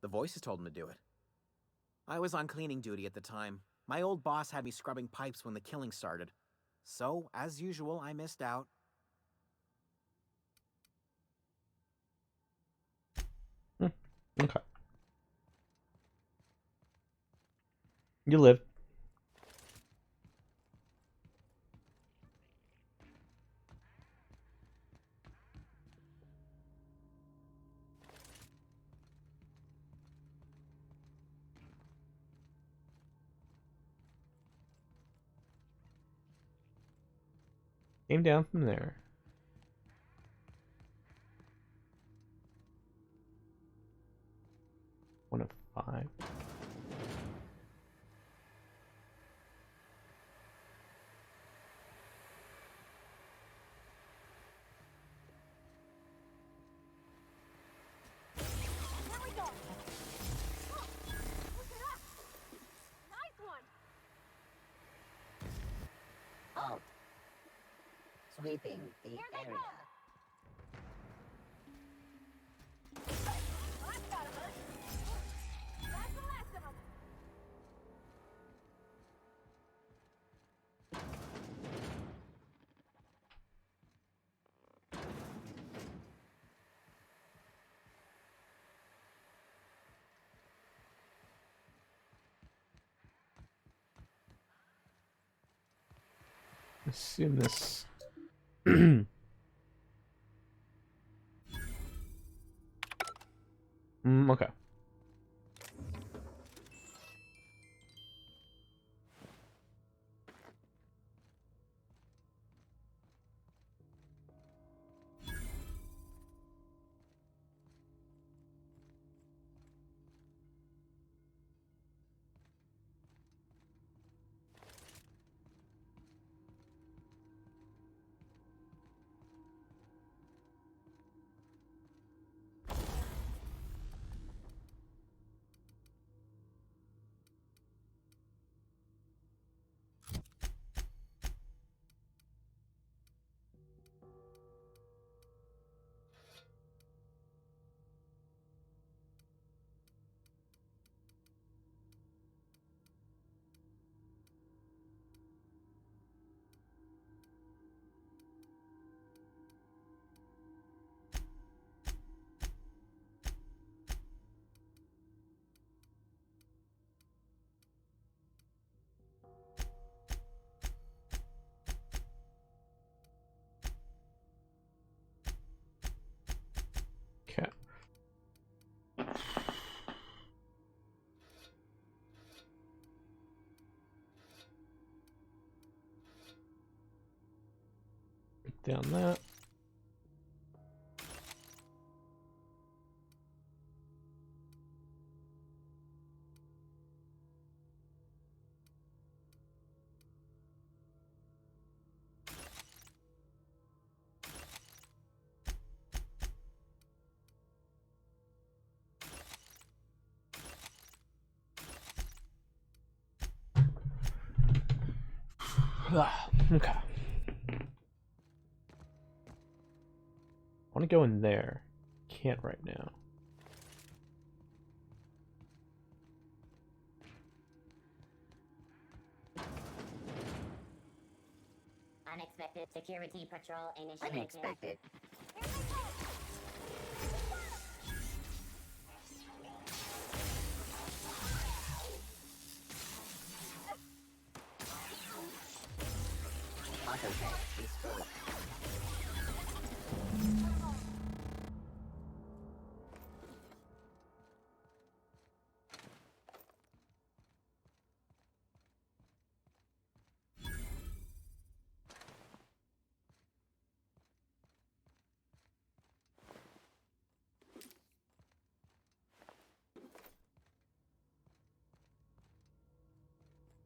The voices told him to do it. I was on cleaning duty at the time. My old boss had me scrubbing pipes when the killing started. So, as usual, I missed out. Okay. You live. Came down from there. One of 5. Here we go. Look at that. Nice one. Halt. Sweeping the Here they area. come. That's gotta hurt. That's the last of them. Assume this. Okay. Okay. Break down that. Okay. I want to go in there. Can't right now. Unexpected security patrol initiated. Unexpected. Here they come. Autotech destroyed.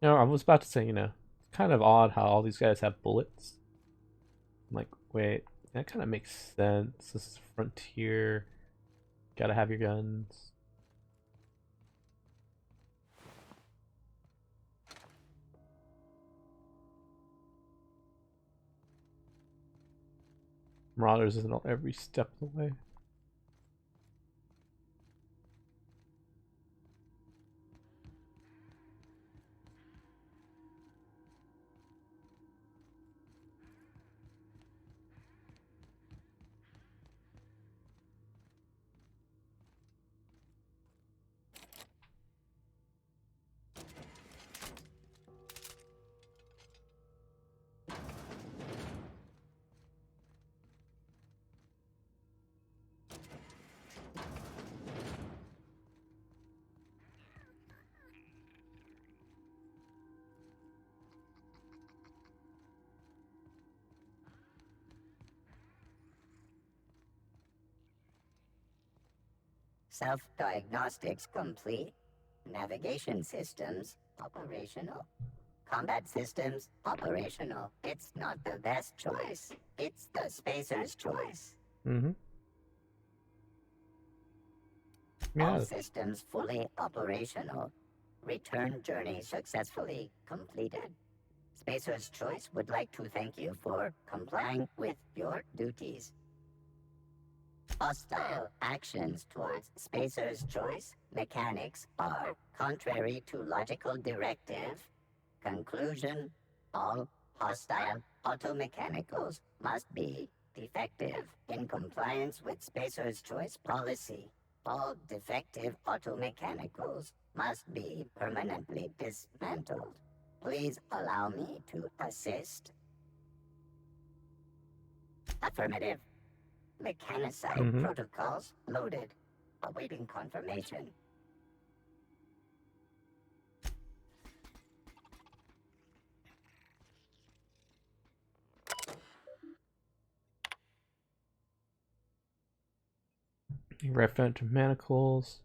I was about to say, it's kind of odd how all these guys have bullets. I'm like, wait, that kind of makes sense. This is Frontier. Gotta have your guns. Marauders isn't every step of the way. Self-diagnostics complete. Navigation systems operational. Combat systems operational. It's not the best choice. It's the spacer's choice. Mm-hmm. All Yeah. systems fully operational. Return journey successfully completed. Spacer's Choice would like to thank you for complying with your duties. Hostile actions towards Spacer's Choice mechanics are contrary to logical directive. Conclusion: all hostile automechanicals must be defective in compliance with Spacer's Choice policy. All defective automechanicals must be permanently dismantled. Please allow me to assist. Affirmative. Mechanicide Mm-hmm. protocols loaded. Awaiting confirmation. Referent to manacles.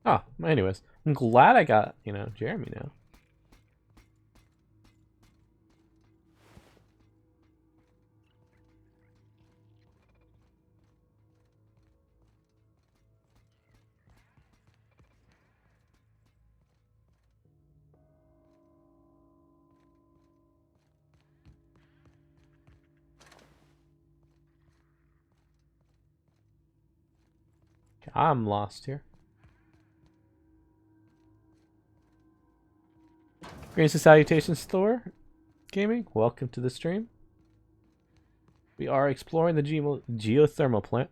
Oh, anyways, I'm glad I got, Jeremy now. Okay, I'm lost here. Greetings and salutations, Thor Gaming. Welcome to the stream. We are exploring the geothermal plant.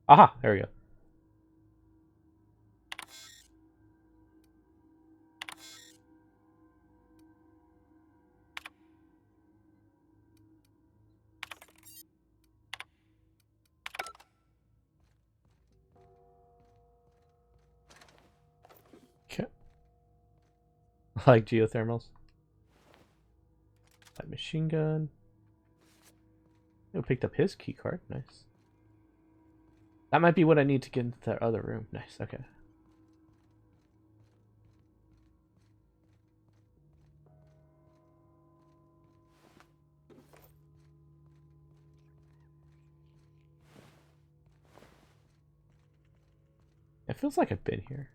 Aha, there we go. Okay. I like geothermals. Light machine gun. Oh, picked up his key card. Nice. That might be what I need to get into that other room. Nice, okay. It feels like I've been here.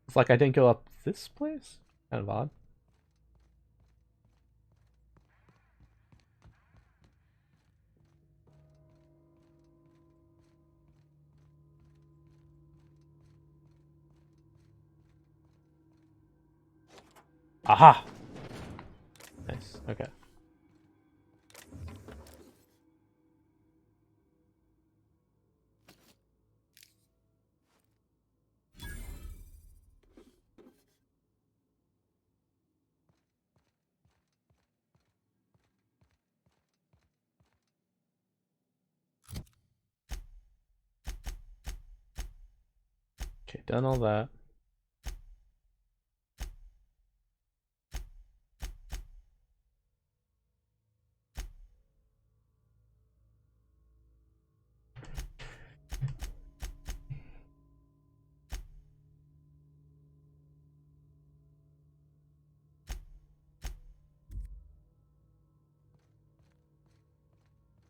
It's like I didn't go up this place? Kind of odd. Aha! Nice, okay. Okay, done all that.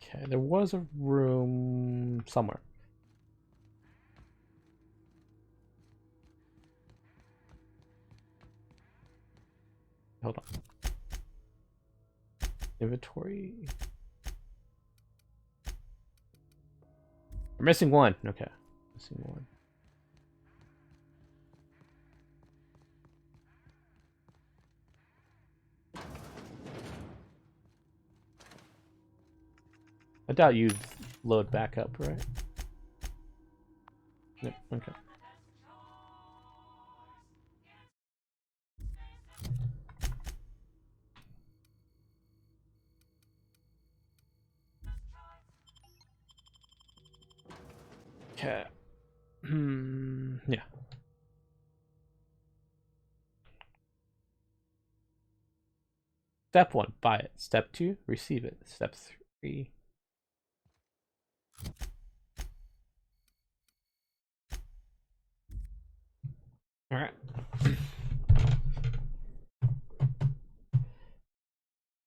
Okay, there was a room somewhere. hold on. Inventory. We're missing one. Okay. Missing one. I doubt you'd load back up, right? Yep, okay. Okay. Yeah. Step 1, buy it. Step 2, receive it. Step 3. All right.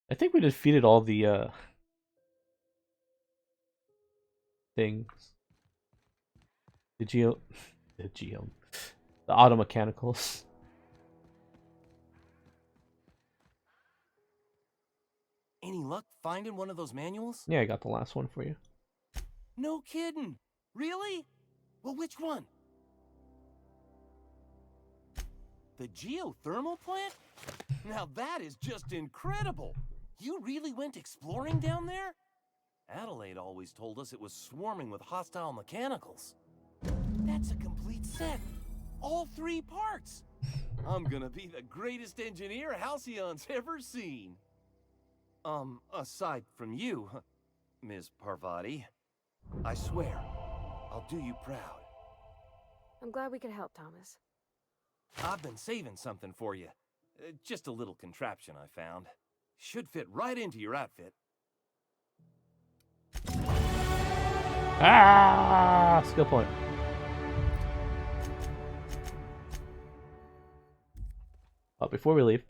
I think we defeated all the things. The auto mechanicals. Any luck finding one of those manuals? Yeah, I got the last one for you. No kidding. Really? Well, which one? The geothermal plant? Now that is just incredible. You really went exploring down there? Adelaide always told us it was swarming with hostile mechanicals. That's a complete set. All 3 parts. I'm gonna be the greatest engineer Halcyon's ever seen. Aside from you, Ms. Parvati, I swear, I'll do you proud. I'm glad we could help, Thomas. I've been saving something for you. Just a little contraption I found. Should fit right into your outfit. Ah, skill point. Well, before we leave,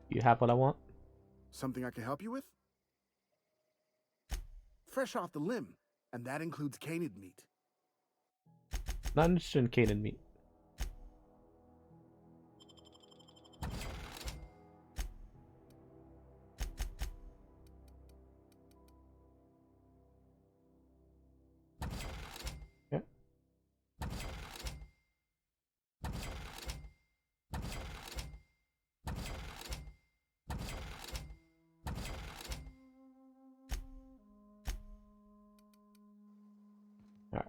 you have what I want? Something I can help you with? Fresh off the limb, and that includes canid meat. Not interested in Canaan meat. Yeah. All right.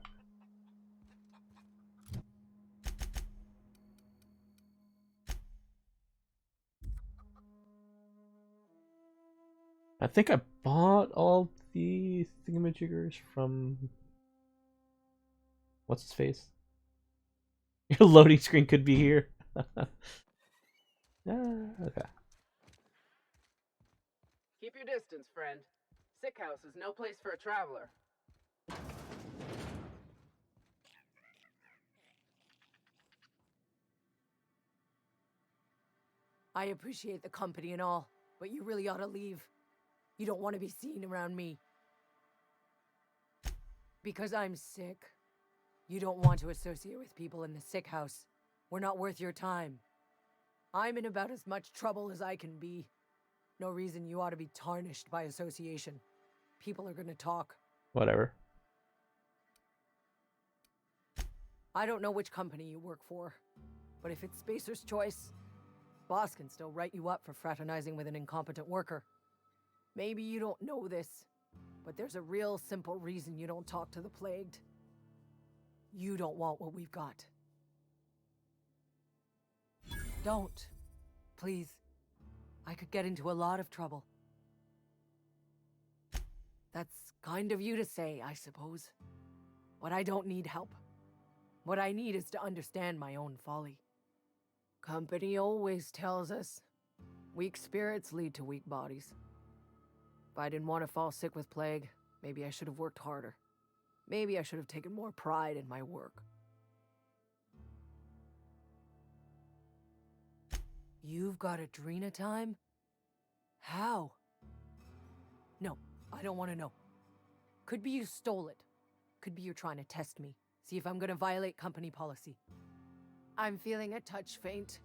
I think I bought all the thingamajiggers from... What's his face? Your loading screen could be here. Okay. Keep your distance, friend. Sick house is no place for a traveler. I appreciate the company and all, but you really ought to leave. You don't want to be seen around me. Because I'm sick. You don't want to associate with people in the sick house. We're not worth your time. I'm in about as much trouble as I can be. No reason you ought to be tarnished by association. People are gonna talk. Whatever. I don't know which company you work for, but if it's Spacer's choice, boss can still write you up for fraternizing with an incompetent worker. Maybe you don't know this, but there's a real simple reason you don't talk to the plagued. You don't want what we've got. Don't. Please. I could get into a lot of trouble. That's kind of you to say, I suppose. But I don't need help. What I need is to understand my own folly. Company always tells us, weak spirits lead to weak bodies. If I didn't want to fall sick with plague, maybe I should have worked harder. Maybe I should have taken more pride in my work. You've got Adrena time? How? No, I don't want to know. Could be you stole it. Could be you're trying to test me, See if I'm gonna violate company policy. I'm feeling a touch faint.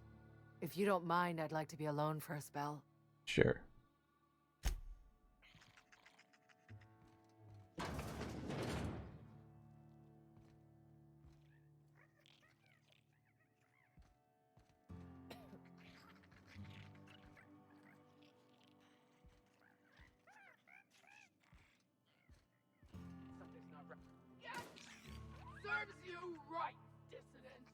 If you don't mind, I'd like to be alone for a spell. Sure. Something's not right. Yes! Serves you right, dissident.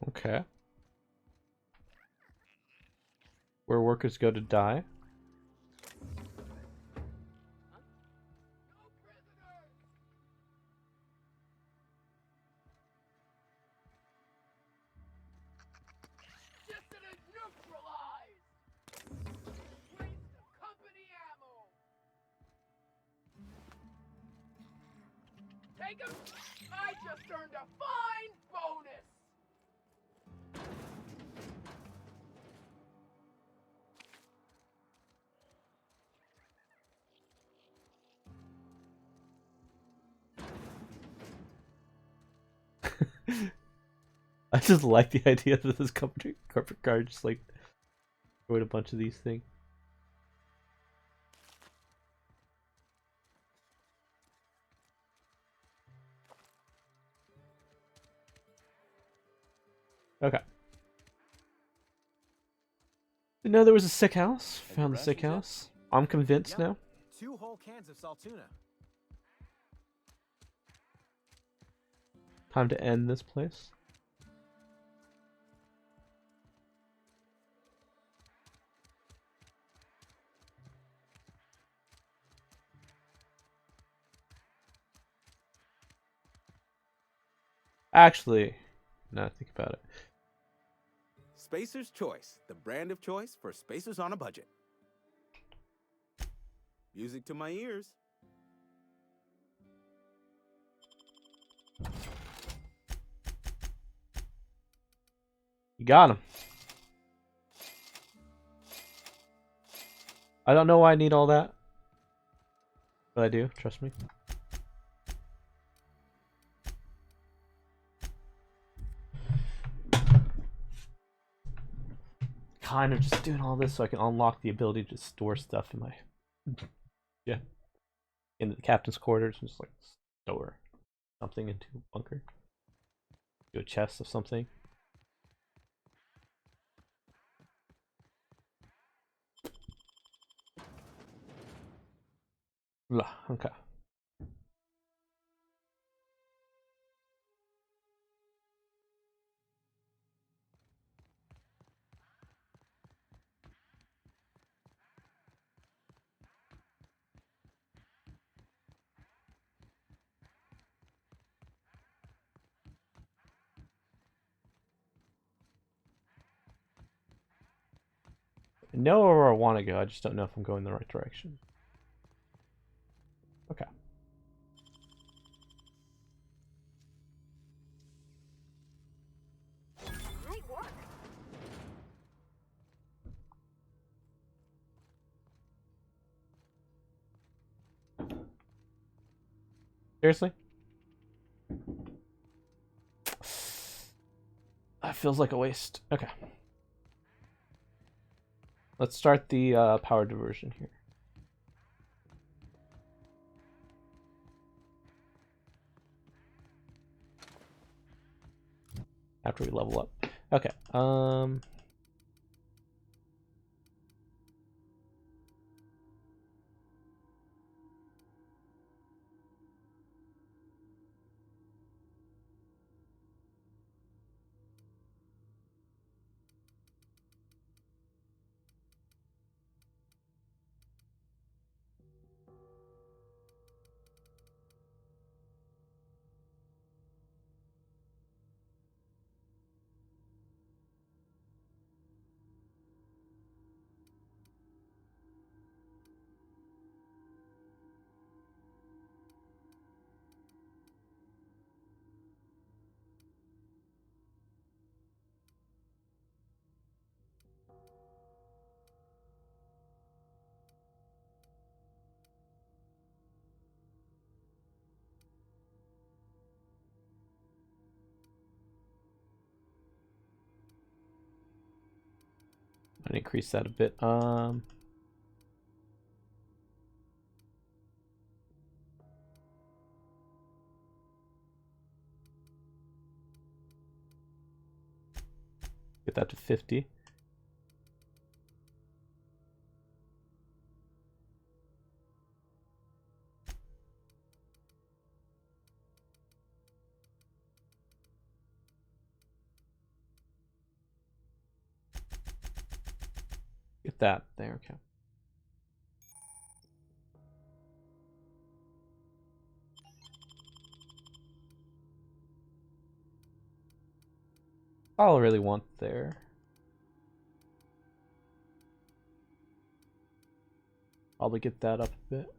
Okay. Where workers go to die. No prisoners! Dissident neutralized! Waste of company ammo! Take him! I just earned a fine bonus! I just like the idea that this corporate card just like wrote a bunch of these things. Okay. Didn't know there was a sick house. Found the sick house. I'm convinced Yep. now. 2 whole cans of saltuna. Time to end this place. Actually, now I think about it. Spacer's Choice, the brand of choice for spacers on a budget. Music to my ears. You got him. I don't know why I need all that, but I do. Trust me. Kind of just doing all this so I can unlock the ability to store stuff in my in the captain's quarters and just like store something into a bunker. Do a chest of something. Blah, okay. I know where I want to go, I just don't know if I'm going the right direction. Okay. Great work. Seriously? That feels like a waste. Okay. Let's start the power diversion here. After we level up. Okay. increase that a bit. Get that to 50. Get that there, okay. All I really want there. Probably get that up a bit.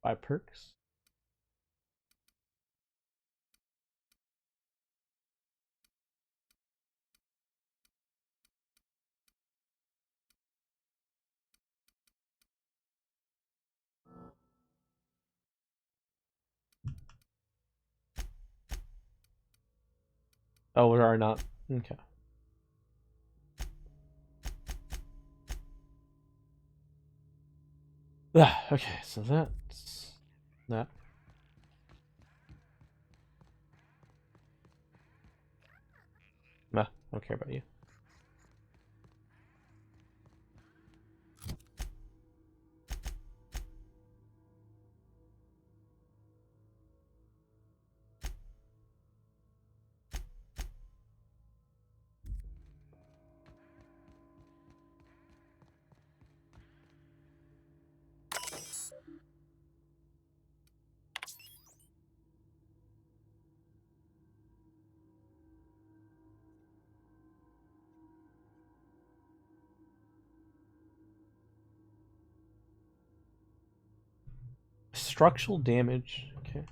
Buy perks. Oh, we are not. Okay. Okay, so that's that. Nah, don't care about you. Structural damage. Okay.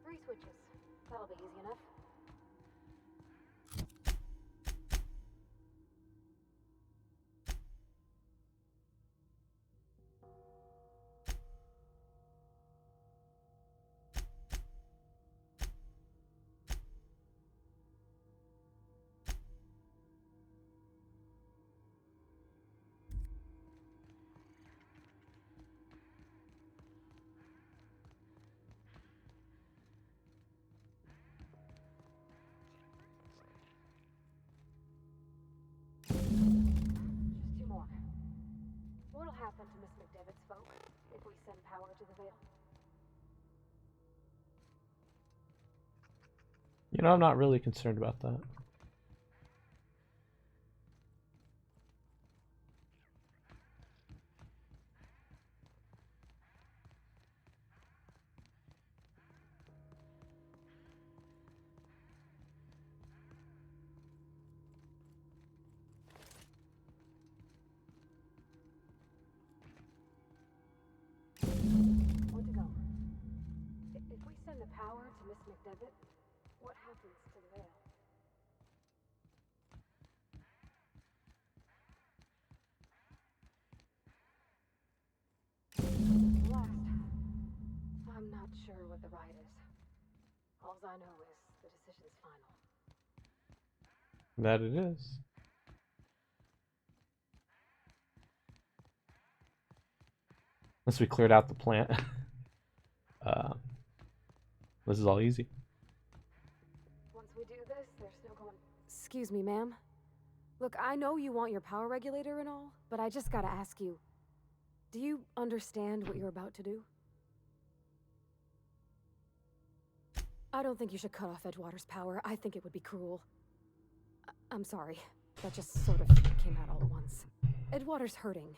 Three switches. That'll be easy enough. Just two more. What'll happen to Miss McDevitt's folk if we send power to the Vale? You know, I'm not really concerned about that. Where to go? If we send the power to Miss McDevitt, what happens to the Vale? Last. I'm not sure what the right is. All I know is the decision's final. That it is. Once we cleared out the plant. This is all easy. Once we do this, there's no going... Excuse me, ma'am. Look, I know you want your power regulator and all, but I just gotta ask you. Do you understand what you're about to do? I don't think you should cut off Edgewater's power. I think it would be cruel. I'm sorry. That just sort of came out all at once. Edgewater's hurting.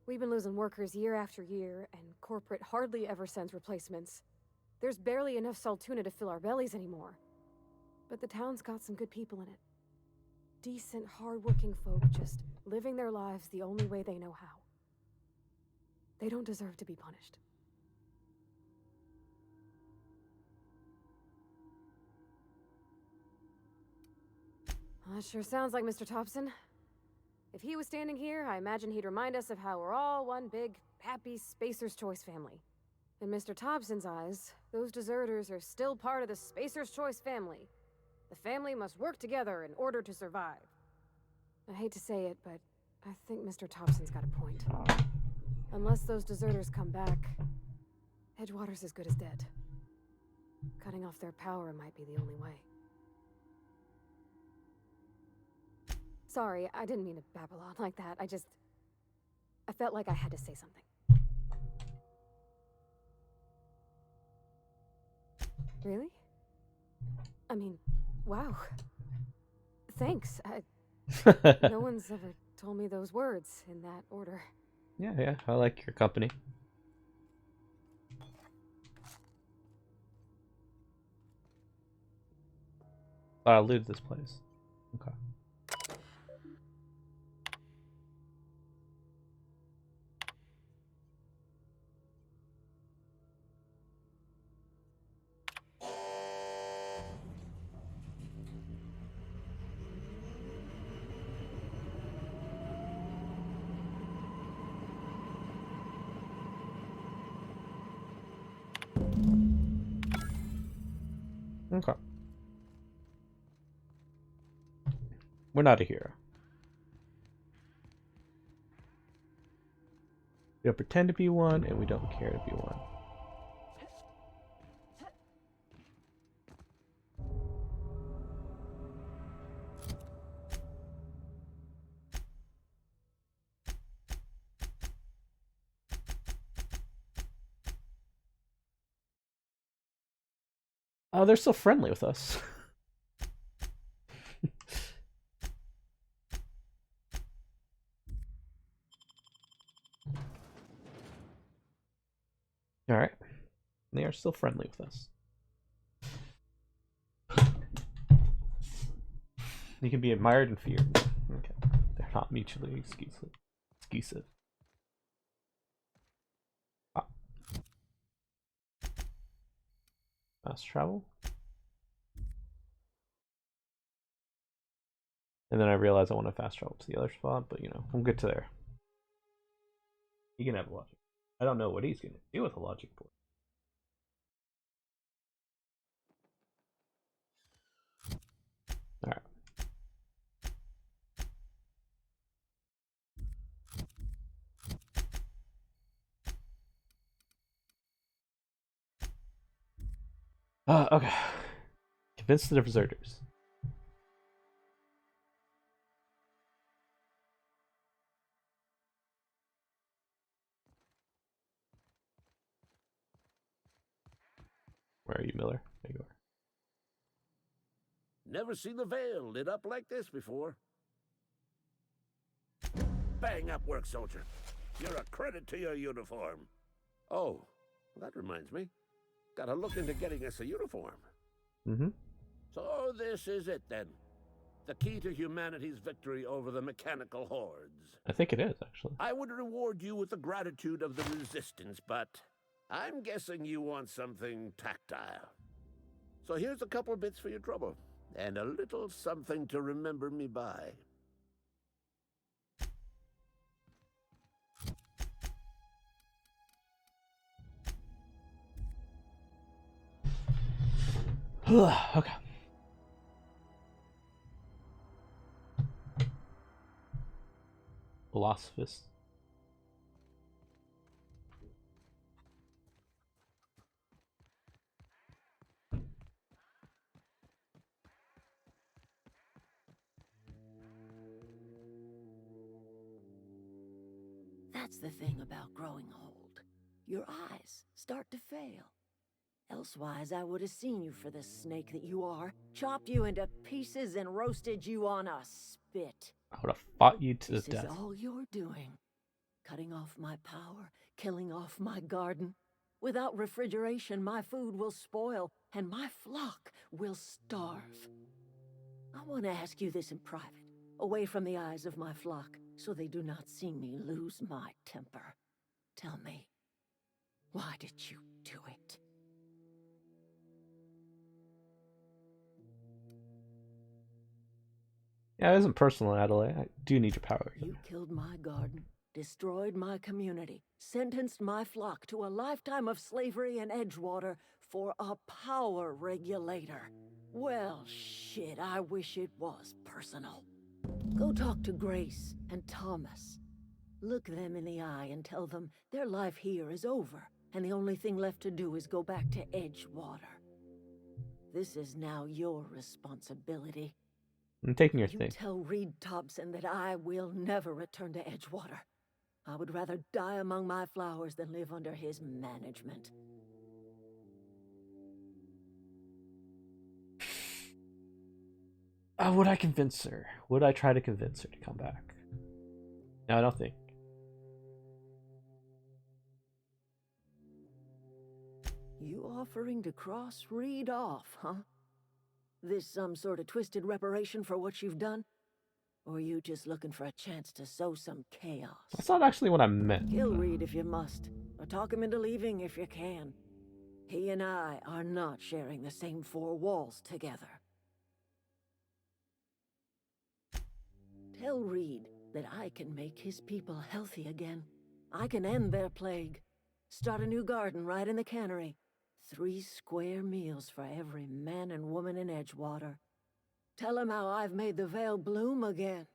We've been losing workers year after year, and corporate hardly ever sends replacements. There's barely enough Saltuna to fill our bellies anymore. But the town's got some good people in it. Decent, hard-working folk just living their lives the only way they know how. They don't deserve to be punished. That sure sounds like Mr. Thompson. If he was standing here, I imagine he'd remind us of how we're all one big, happy Spacer's Choice family. In Mr. Thompson's eyes, those deserters are still part of the Spacer's Choice family. The family must work together in order to survive. I hate to say it, but I think Mr. Thompson's got a point. Unless those deserters come back, Edgewater's as good as dead. Cutting off their power might be the only way. Sorry, I didn't mean to babble on like that. I felt like I had to say something. Really? I mean, wow. Thanks. No one's ever told me those words in that order. Yeah, I like your company. Thought I looted this place. Okay. Okay. We're not a hero. We don't pretend to be one, and we don't care to be one. Oh, they're so friendly with us. Alright. They are still friendly with us. You can be admired and feared. Okay. They're not mutually exclusive. Ah. Fast travel. And then I realize I want to fast travel to the other spot, but you know, we'll get to there. He can have a logic. I don't know what he's going to do with a logic board. Alright. Okay. Convince the deserters. Where are you, Miller? There you are. Never seen the Vale lit up like this before. Bang up work, soldier. You're a credit to your uniform. Oh, that reminds me. Gotta look into getting us a uniform. Mm-hmm. So this is it then. The key to humanity's victory over the mechanical hordes. I think it is, actually. I would reward you with the gratitude of the resistance, but I'm guessing you want something tactile. So here's a couple bits for your trouble, and a little something to remember me by. Okay. Philosophist. That's the thing about growing old. Your eyes start to fail. Elsewise, I would have seen you for the snake that you are, chopped you into pieces and roasted you on a spit. I would have fought you to This the death. is all you're doing. Cutting off my power, killing off my garden. Without refrigeration, my food will spoil, and my flock will starve. I want to ask you this in private, away from the eyes of my flock, so they do not see me lose my temper. Tell me, why did you do it? Yeah, it isn't personal, Adelaide. I do need your power. You killed my garden, destroyed my community, sentenced my flock to a lifetime of slavery in Edgewater for a power regulator. Well, shit, I wish it was personal. Go talk to Grace and Thomas. Look them in the eye and tell them their life here is over, and the only thing left to do is go back to Edgewater. This is now your responsibility. I'm taking your You thing. tell Reed Thompson that I will never return to Edgewater. I would rather die among my flowers than live under his management. Would I convince her? Would I try to convince her to come back? No, I don't think. You offering to cross Reed off, huh? This some sort of twisted reparation for what you've done? Or you just looking for a chance to sow some chaos? That's not actually what I meant. Kill Reed if you must, or talk him into leaving if you can. He and I are not sharing the same four walls together. Tell Reed that I can make his people healthy again. I can end their plague. Start a new garden right in the cannery. 3 square meals for every man and woman in Edgewater. Tell him how I've made the Vale bloom again.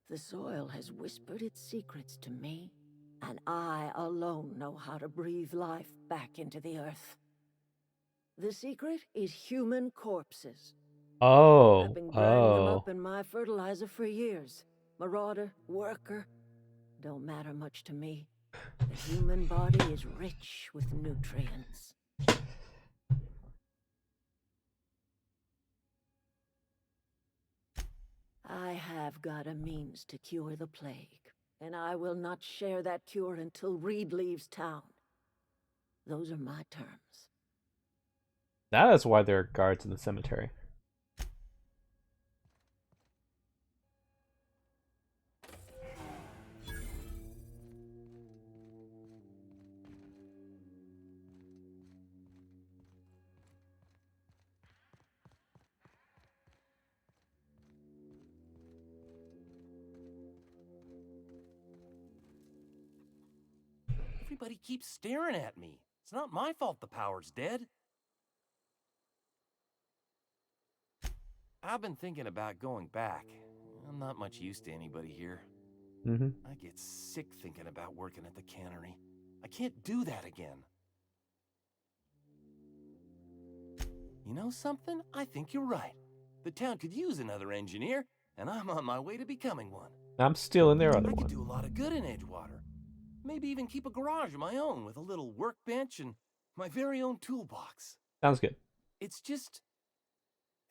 The soil has whispered its secrets to me, and I alone know how to breathe life back into the earth. The secret is human corpses. I've been grinding them up in my fertilizer for years. Marauder, worker, don't matter much to me. The human body is rich with nutrients. I have got a means to cure the plague, and I will not share that cure until Reed leaves town. Those are my terms. That is why there are guards in the cemetery. Everybody keeps staring at me. It's not my fault the power's dead. I've been thinking about going back. I'm not much use to anybody here. I get sick thinking about working at the cannery. I can't do that again. You know something? I think you're right. The town could use another engineer, and I'm on my way to becoming one. I'm still in their other I one. could do a lot of good in Edgewater. Maybe even keep a garage of my own with a little workbench and my very own toolbox. Sounds good. It's just...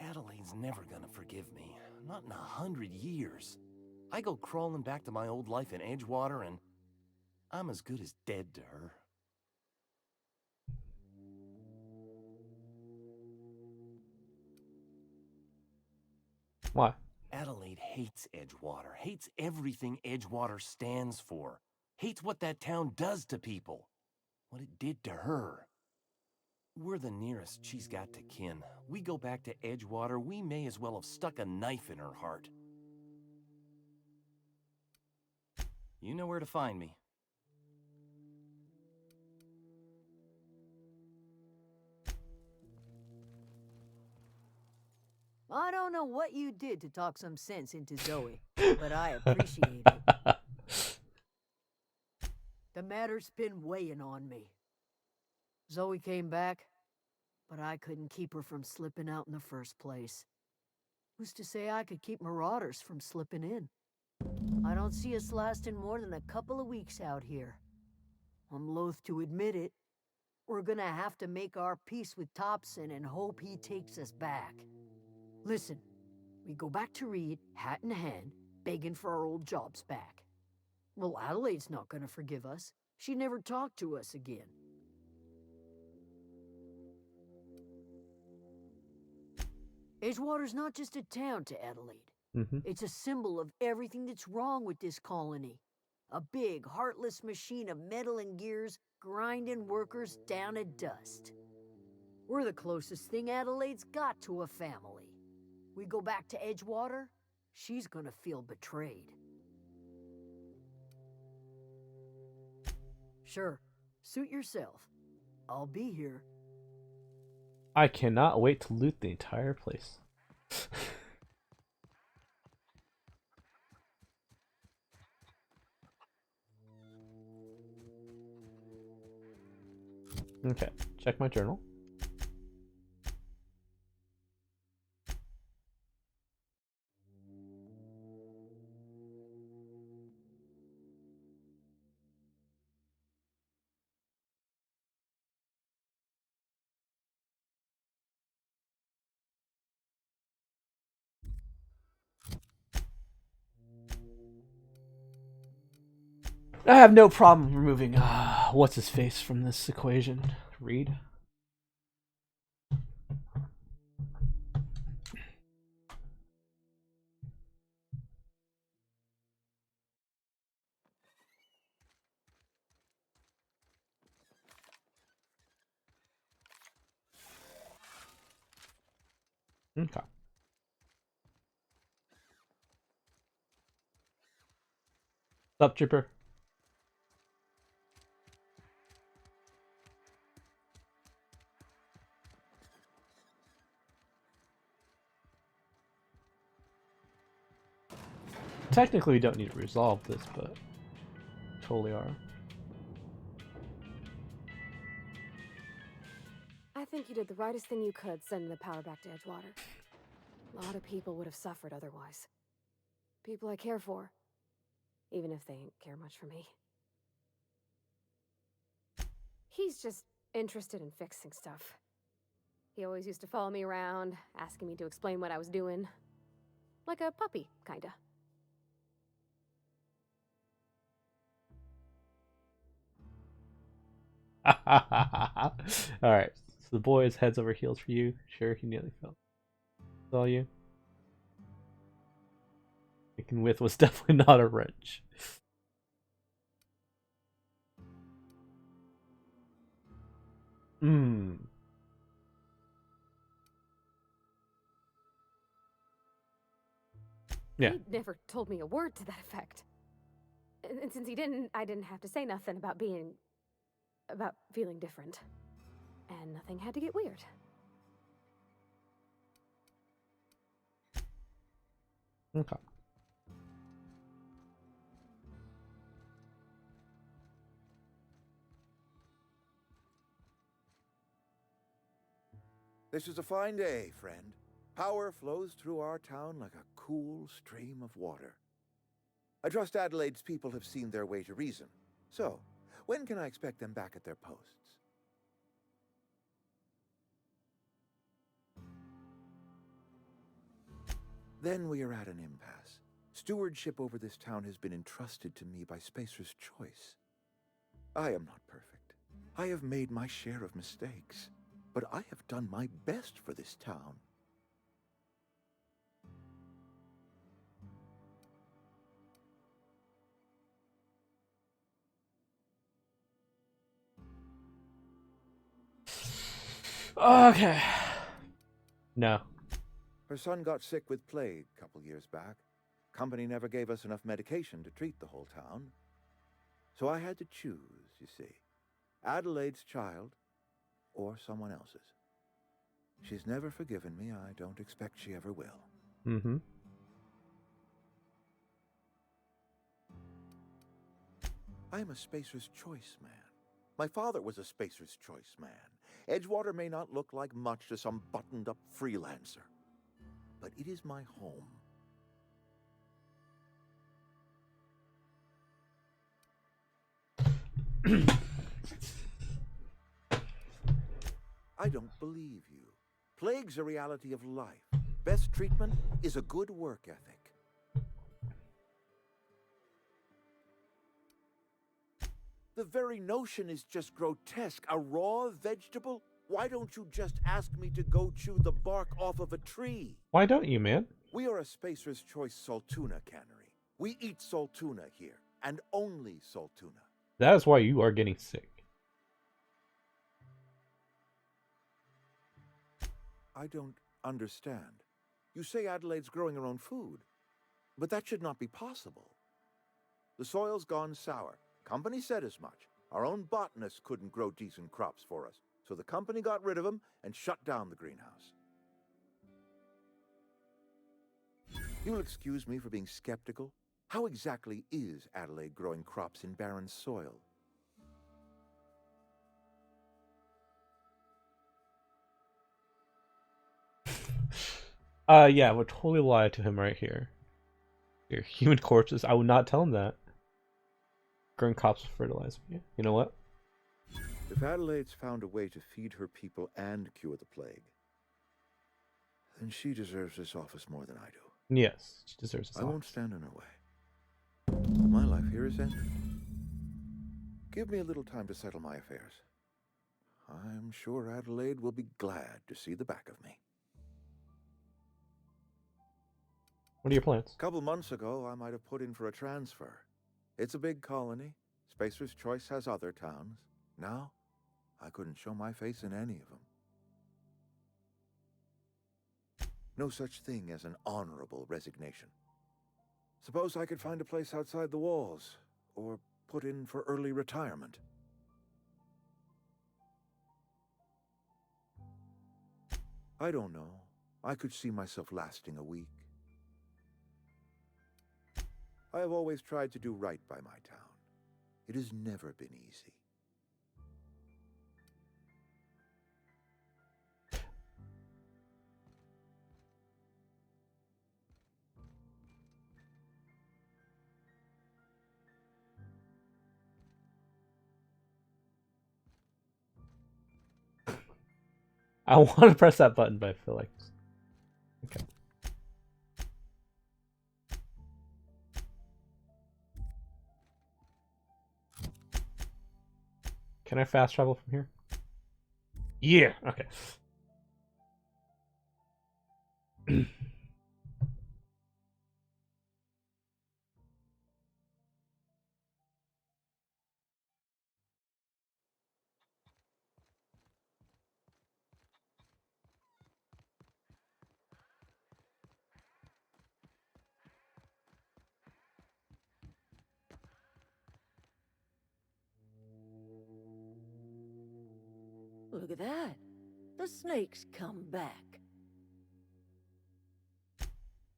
Adelaide's never gonna forgive me. Not in 100 years. I go crawling back to my old life in Edgewater and I'm as good as dead to her. Why? Adelaide hates Edgewater, hates everything Edgewater stands for, hates what that town does to people, what it did to her. We're the nearest she's got to kin. We go back to Edgewater, we may as well have stuck a knife in her heart. You know where to find me. I don't know what you did to talk some sense into Zoe, but I appreciate it. The matter's been weighing on me. Zoe came back, but I couldn't keep her from slipping out in the first place. Who's to say I could keep marauders from slipping in? I don't see us lasting more than a couple of weeks out here. I'm loath to admit it. We're gonna have to make our peace with Thompson and hope he takes us back. Listen, we go back to Reed, hat in hand, begging for our old jobs back. Well, Adelaide's not gonna forgive us. She never talked to us again. Edgewater's not just a town to Adelaide. It's a symbol of everything that's wrong with this colony. A big, heartless machine of metal and gears grinding workers down to dust. We're the closest thing Adelaide's got to a family. We go back to Edgewater, she's gonna feel betrayed. Sure, suit yourself. I'll be here. I cannot wait to loot the entire place. Okay, check my journal. I have no problem removing what's his face from this equation. Read. Okay. What's up, Trooper? Technically, we don't need to resolve this, but totally are. I think you did the rightest thing you could sending the power back to Edgewater. A lot of people would have suffered otherwise. People I care for. Even if they ain't care much for me. He's just interested in fixing stuff. He always used to follow me around, asking me to explain what I was doing. Like a puppy, kinda. Alright, so the boy is heads over heels for you. Sure, he nearly fell. Saw you. Thinking with was definitely not a wrench. Yeah. He never told me a word to that effect. And since he didn't, I didn't have to say nothing about feeling different. And nothing had to get weird. Okay. This is a fine day, friend. Power flows through our town like a cool stream of water. I trust Adelaide's people have seen their way to reason. So, when can I expect them back at their posts? Then we are at an impasse. Stewardship over this town has been entrusted to me by Spacer's Choice. I am not perfect. I have made my share of mistakes, but I have done my best for this town. Okay. No. Her son got sick with plague a couple years back. Company never gave us enough medication to treat the whole town. So I had to choose, you see. Adelaide's child or someone else's. She's never forgiven me. I don't expect she ever will. Mm-hmm. I am a Spacer's Choice man. My father was a Spacer's Choice man. Edgewater may not look like much to some buttoned-up freelancer, but it is my home. I don't believe you. Plague's a reality of life. Best treatment is a good work ethic. The very notion is just grotesque. A raw vegetable? Why don't you just ask me to go chew the bark off of a tree? Why don't you, man? We are a Spacer's Choice Saltuna cannery. We eat Saltuna here. and only salt tuna. That is why you are getting sick. I don't understand. You say Adelaide's growing her own food, but that should not be possible. The soil's gone sour. Company said as much. Our own botanist couldn't grow decent crops for us, so the company got rid of him and shut down the greenhouse. You'll excuse me for being skeptical. How exactly is Adelaide growing crops in barren soil? Yeah, I would totally lie to him right here. Your human corpses, I would not tell him that. Growing crops for fertilizer. Yeah. You know what? If Adelaide's found a way to feed her people and cure the plague, then she deserves this office more than I do. Yes, she deserves this I won't office. stand in her way. My life here is ended. Give me a little time to settle my affairs. I'm sure Adelaide will be glad to see the back of me. What are your plans? A couple months ago, I might have put in for a transfer. It's a big colony. Spacer's Choice has other towns. Now, I couldn't show my face in any of them. No such thing as an honorable resignation. Suppose I could find a place outside the walls, or put in for early retirement. I don't know. I could see myself lasting a week. I have always tried to do right by my town. It has never been easy. I want to press that button, but I feel like... Okay. Can I fast travel from here? Yeah, okay. Look at that. The snake's come back.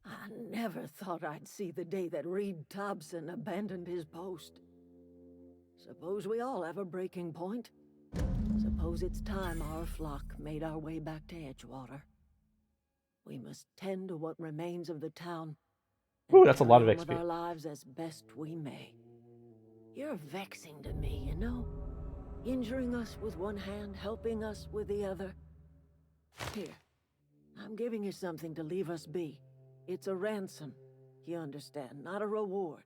I never thought I'd see the day that Reed Thompson abandoned his post. Suppose we all have a breaking point. Suppose it's time our flock made our way back to Edgewater. We must tend to what remains of the town. Ooh, that's a lot of carry on with XP. our lives as best we may. You're vexing to me, you know? Injuring us with one hand, helping us with the other. Here, I'm giving you something to leave us be. It's a ransom, you understand, not a reward.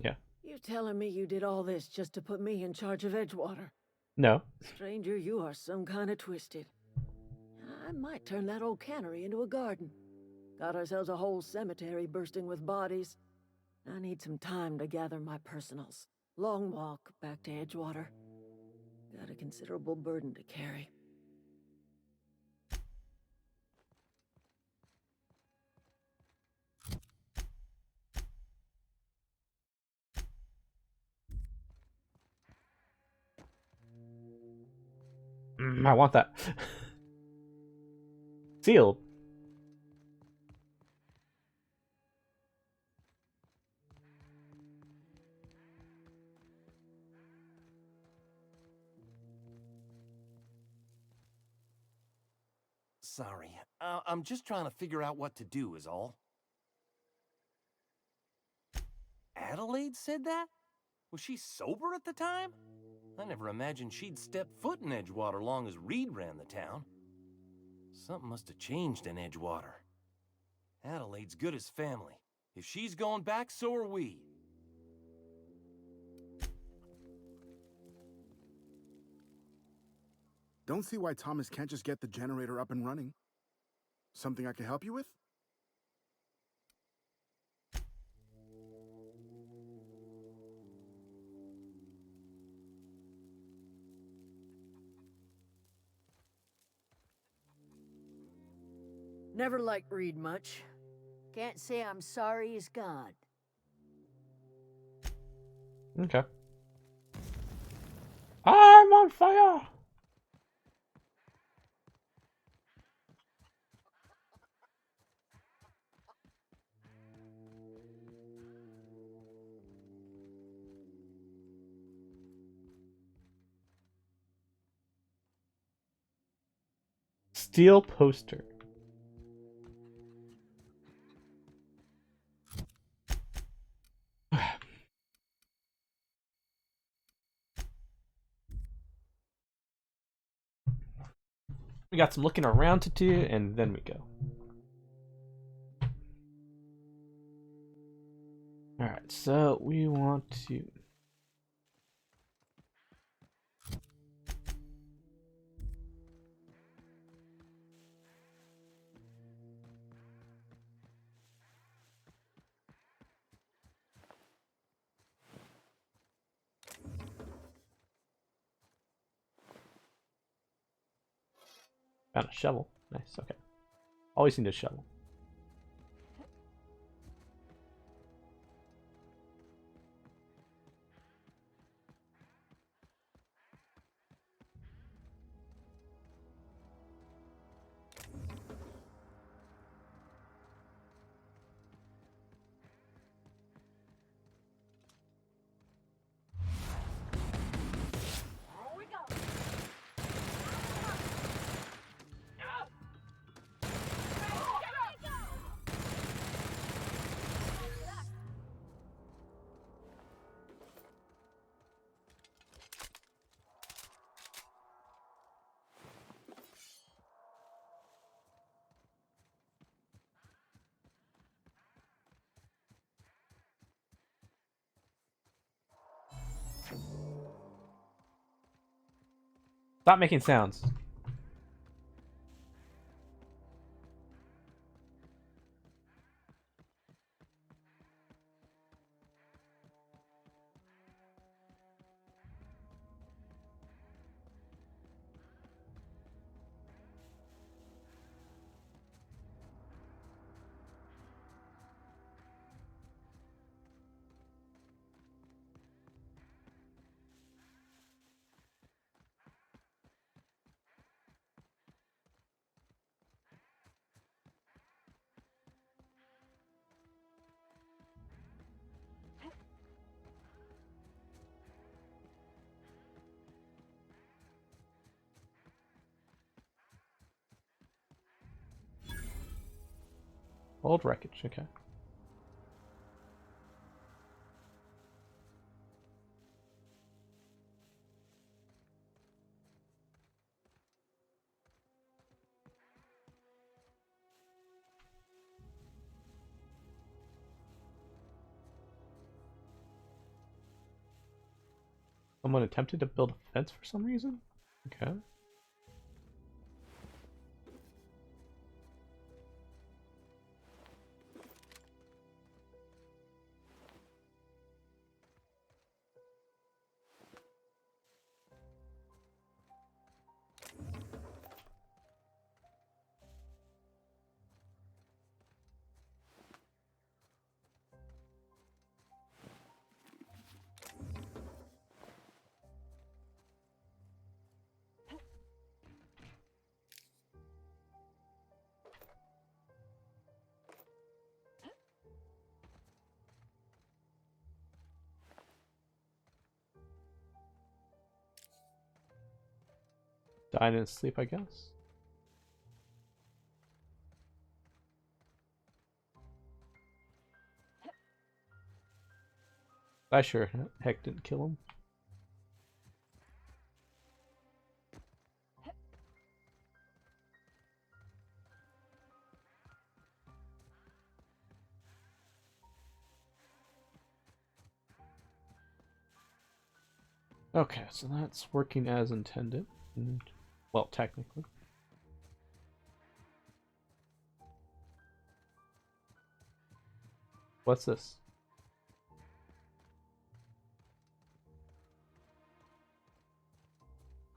Yeah. You telling me you did all this just to put me in charge of Edgewater? No. Stranger, you are some kind of twisted. I might turn that old cannery into a garden. Got ourselves a whole cemetery bursting with bodies. I need some time to gather my personals. Long walk back to Edgewater. Got a considerable burden to carry. I want that. Sealed. Sorry, I'm just trying to figure out what to do is all. Adelaide said that? Was she sober at the time? I never imagined she'd step foot in Edgewater long as Reed ran the town. Something must have changed in Edgewater. Adelaide's good as family. If she's going back, so are we. Don't see why Thomas can't just get the generator up and running. Something I can help you with? Never liked Reed much. Can't say I'm sorry he's gone. Okay. I'm on fire! Steel poster. We got some looking around to do, and then we go. Alright, so we want to... Found a shovel. Nice, okay. Always need a shovel. Stop making sounds. Old wreckage, okay. Someone attempted to build a fence for some reason? Okay. Died in his sleep, I guess. I sure heck didn't kill him. Okay, so that's working as intended. Well, technically. What's this?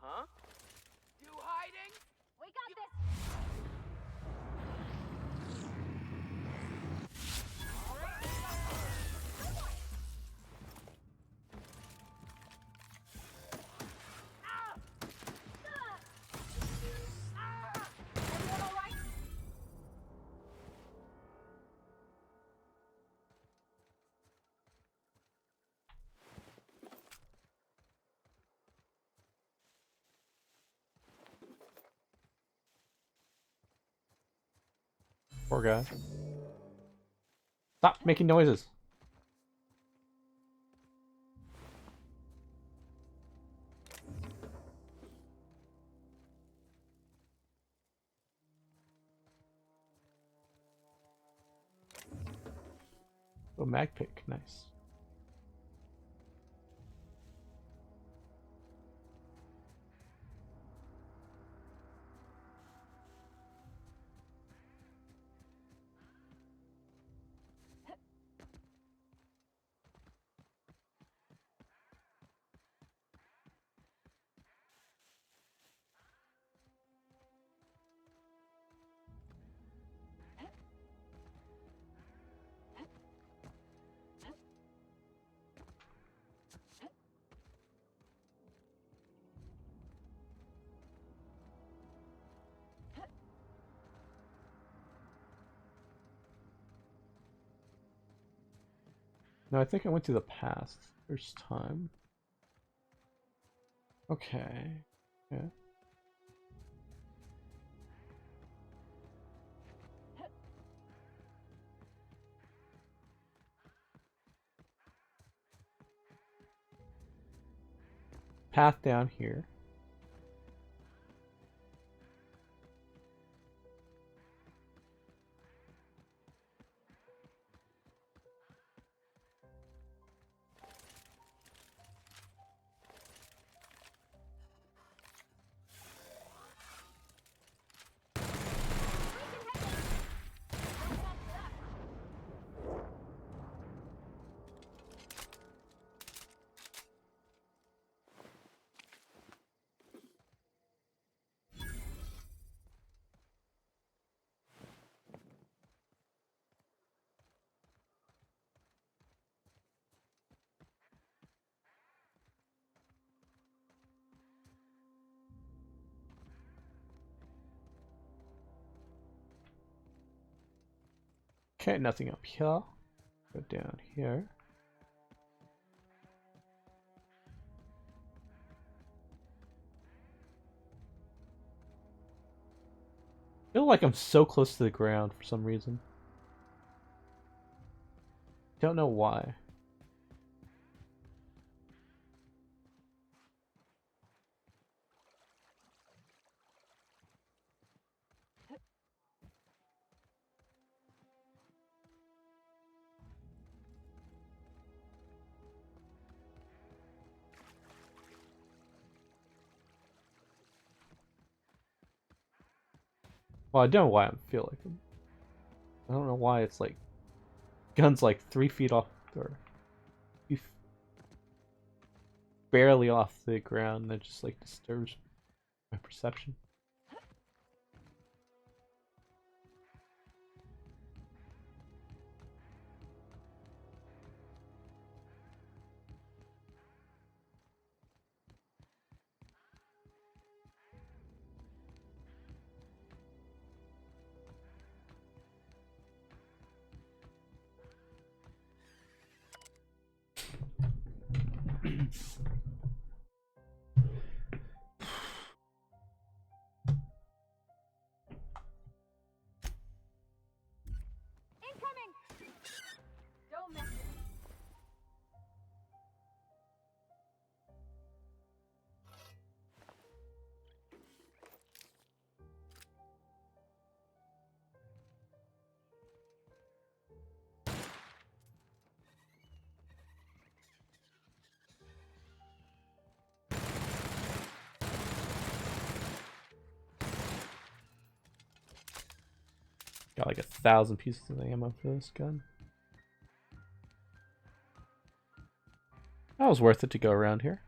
Huh? You hiding? We got this. Poor guy. Stop making noises. Oh, mag pick, nice. No, I think I went to the past first time. Okay. Yeah. Path down here. Okay, nothing up here. Go down here. I feel like I'm so close to the ground for some reason. Don't know why. Well, I don't know why I feel like them. I don't know why it's like gun's like 3 feet off or barely off the ground, and that just like disturbs my perception. Don't mess with me. Got like 1,000 pieces of ammo for this gun. That was worth it to go around here.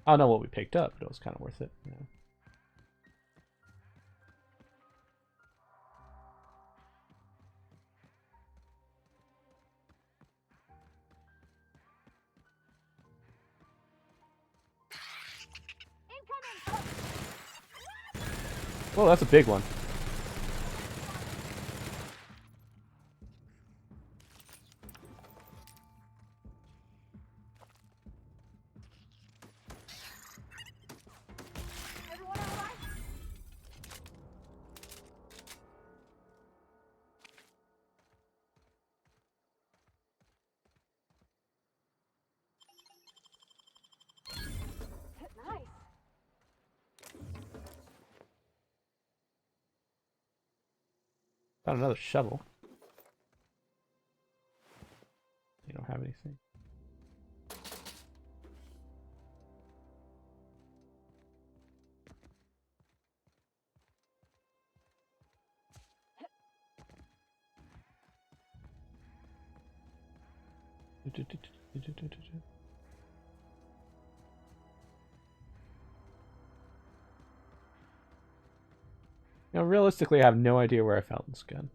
I don't know what we picked up, but it was kind of worth it. Yeah. Whoa, that's a big one. Got another shovel. You don't have anything. Now, realistically, I have no idea where I found this gun.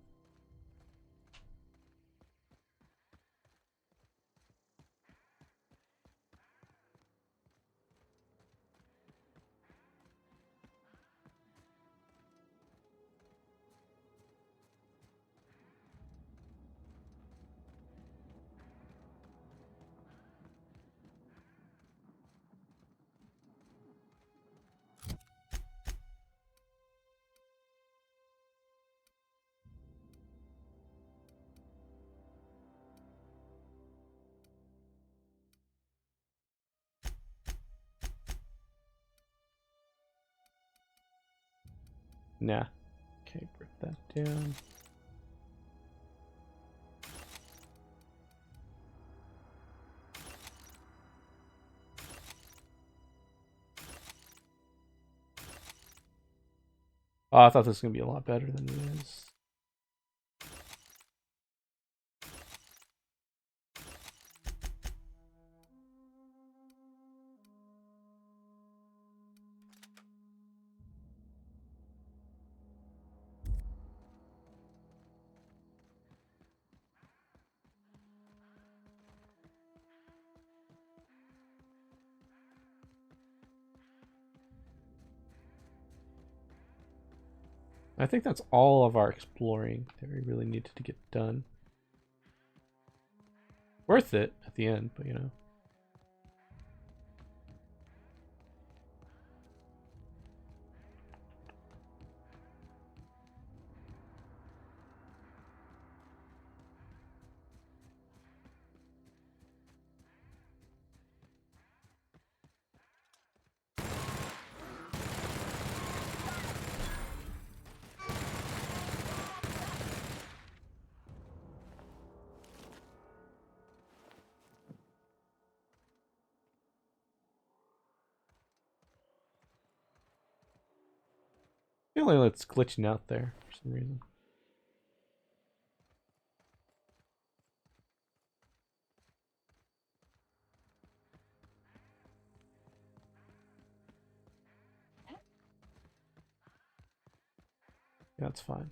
Nah. Okay, break that down. Oh, I thought this was going to be a lot better than it is. I think that's all of our exploring that we really needed to get done. Worth it at the end, but you know. Feeling like it's glitching out there for some reason. That's fine.